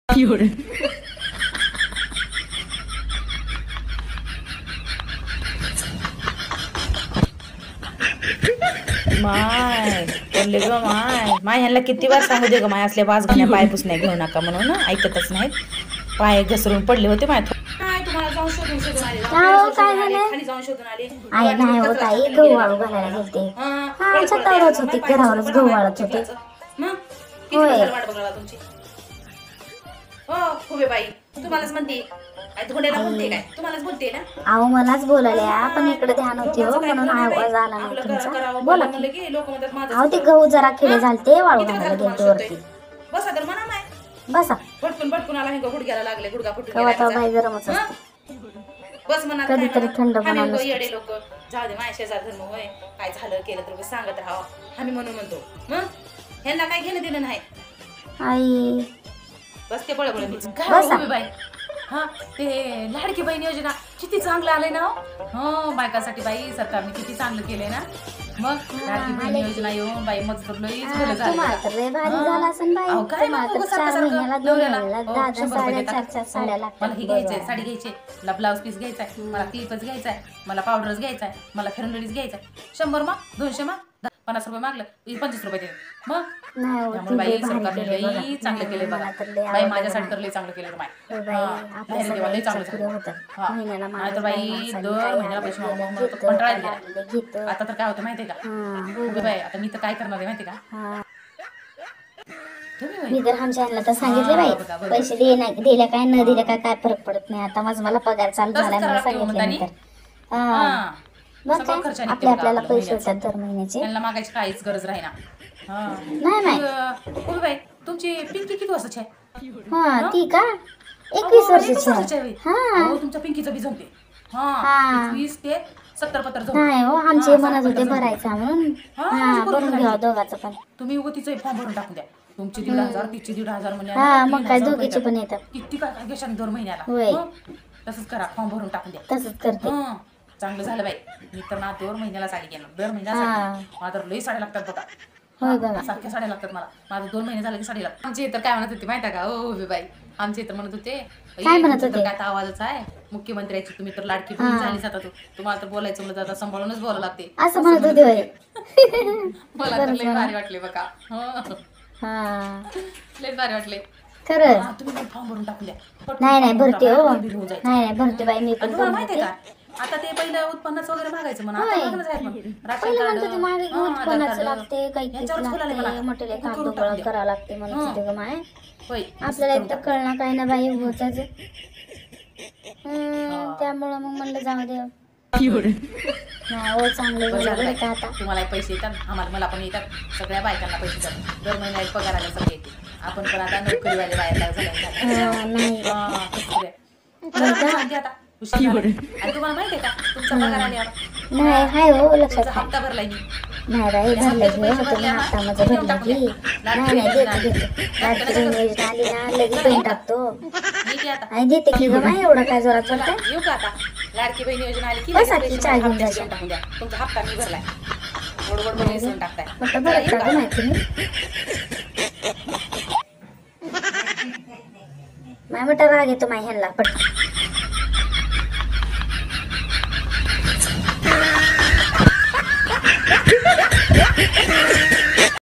माय बोलले ग माय ह्यांना किती वेळा सांगू दे ग माय असल्या वाज घाण्या पाय पुसण्या घेऊ नका म्हणून ऐकतच नाहीत. पाय घसरून पडले होते माय. तुम्हाला जाऊन शोधून शोधून आले खाली जाऊन शोधून आले. आई नाही होत आई, गहू वाळू घालायला गेलते. हा छतावरच होते, घरावरच गहू वाळत होते. होय वाट बघायला तुमची. हो खुबे बाई तुम्हालाच म्हणते काय धोंड्याला बोलते काय तुम्हालाच बोलते ना. अहो मलाच बोलायला पण इकडे ध्यान होते हो म्हणून आवाज आला नाही तुमचा. बोला अहो ते गहू जरा खेडे झालते वाळू घालायला गेलते वरती. बसा तर म्हणा माय बसा. भटकून भटकून आला गुडघ्याला लागले गुडघा फुटून कवा बाई गरमच असते. बस म्हणा कधीतरी थंड बनवलं येडे लोक जाऊ दे माझ्या शेजार धर्म होय काय झालं केलं तर सांगत राहावं आम्ही म्हणून म्हणतो. मग ह्यांना काय घेणं दिलं नाही. आई बस ते बळबळ काय बाई. हा ते लाडकी बहीण योजना किती चांगलं आलंय ना. हो बायकासाठी बाई सरकारने किती चांगलं केलंय ना. मग लाडकी बहीण योजना येऊन बाई मजदूर लईच बरं झालं. मला ही घ्यायचंय साडी घ्यायची, मला ब्लाऊज पीस घ्यायचाय, मला क्लिपच घ्यायचाय, मला पावडरच घ्यायचाय, मला फेरंडलीच घ्यायचाय. 100 मग 200 मग 50 रुपये मागलं 25 रुपये दे. मग त्यामुळे बाई सरकारने लई चांगलं केलंय बघा. बाई माझ्यासाठी तर लई चांगलं केलं बाई. लई चांगलं झालं. नाहीतर बाई दर महिन्याला पैसे कंटाळा गेला. आता तर काय होतं माहितीये का बाई, आता मी तर काय करणार आहे माहितीये का. मी तर आमच्या ह्यांना तर सांगितले बाई पैसे दिल्या काय न दिल्या काय फरक पडत नाही. आता मला पगार चालू झाला म्हणून सांगितल्यानंतर बघ काय आपल्याला पैसे होतात दर महिन्याचे. त्यांना मागायची काहीच गरज राहीना. नाही बाई तुमची पिंकी किती वर्षाची आहे. हा ती का 21 वर्षाची आहे. हा तुमच्या पिंकीचं बी जमते. 20 ते 70 पत्र नाही हो आमचे म्हणत होते भरायचा म्हणून भरून घ्या दोघांचं पण. तुम्ही उगं तिचं फॉर्म भरून टाकून द्या. तुमचे 1,500 तिचे 1,500 म्हणजे मग काय दोघीचे पण येतात. किती काय काय घेशाल दर महिन्याला. तसंच करा फॉर्म भरून टाकून द्या. तसंच करते. चांगलं झालं बाई. मी तर ना दर महिन्याला साडी घेणार दर महिन्याला. मला तर लई साड्या लागतात बघा. होय बघा सारख्या साड्या लागतात मला. माझं 2 महिने झाले की साडी लागतात. आमची तर काय म्हणत होती माहिती का हो बाई. आमचे तर म्हणत होते काय आवाजच आहे मुख्यमंत्र्याची. तुम्ही तर लाडकी बहीण झालीच आता. तुम्हाला तर बोलायचं म्हणजे आता सांभाळूनच बोलावं लागते असं म्हणत होते. मला तर लई भारी वाटले बघा. लई भारी वाटले खरं. तुम्ही फॉर्म भरून टाकून द्या. नाही भरते हो. नाही भरते बाई मी पण. माहितीये का आता ते पहिलं उत्पन्नाचं वगैरे मागायचं म्हणा. उत्पन्नाचं लागते काही मोठे कागद करावं लागते म्हणून माय. आपल्याला एक तर कळणार काही ना बाई उभोचाच. त्यामुळं मग म्हणलं जाऊ दे. चांगले आता तुम्हाला पैसे येतात मला पण येतात. सगळ्या बायकांना पैसे येतात दर महिन्याला पगार आला सगळे येते. आपण पण आता नोकरीवाले बाहेर आता तुम्हाला माहितीये का तुमचा पगार आल्यावर नाही हाय हो लक्षात. हप्ता भरलाय मी. नाही बाई भरलं हप्ता माझा भरला की नाही देते आली ना लगेच बहीण टाकतो. देते की ग माय एवढं काय जोरात चालतंय. येऊ का आता लाडकी बहीण योजना आली की टाकून द्या. तुमचा हप्ता मी भरलाय. गोड पैसे टाकताय म्हटलं बरं का माहिती नाही म्हटलं राग येतो माय ह्यांना पट